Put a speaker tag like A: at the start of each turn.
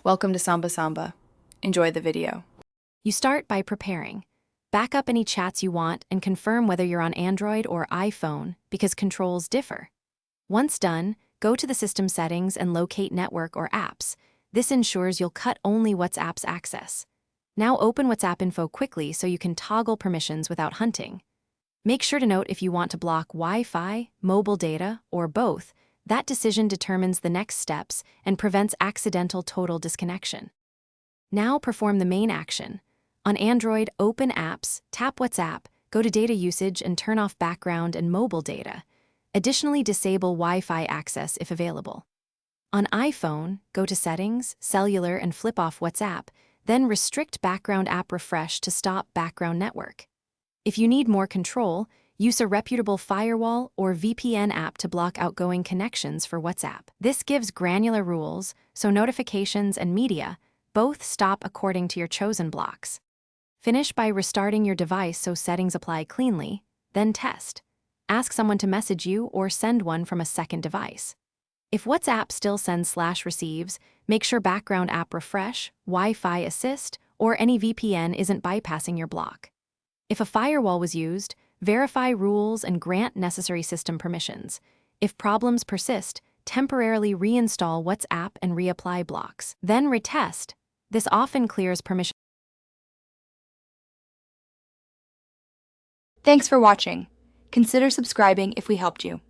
A: Welcome to Samba Samba. Enjoy the video.
B: You start by preparing. Back up any chats you want and confirm whether you're on Android or iPhone because controls differ. Once done, go to the system settings and locate network or apps. This ensures you'll cut only WhatsApp's access. Now open WhatsApp info quickly so you can toggle permissions without hunting. Make sure to note if you want to block Wi-Fi, mobile data, or both. That decision determines the next steps and prevents accidental total disconnection. Now perform the main action. On Android, open Apps, tap WhatsApp, go to Data Usage and turn off background and mobile data. Additionally, disable Wi-Fi access if available. On iPhone, go to Settings, Cellular and flip off WhatsApp, then restrict background app refresh to stop background network. If you need more control, use a reputable firewall or VPN app to block outgoing connections for WhatsApp. This gives granular rules, so notifications and media both stop according to your chosen blocks. Finish by restarting your device so settings apply cleanly, then test. Ask someone to message you or send one from a second device. If WhatsApp still sends/receives, make sure background app refresh, Wi-Fi assist, or any VPN isn't bypassing your block. If a firewall was used, verify rules and grant necessary system permissions. If problems persist, temporarily reinstall WhatsApp and reapply blocks. Then retest. This often clears permission.
C: Thanks for watching. Consider subscribing if we helped you.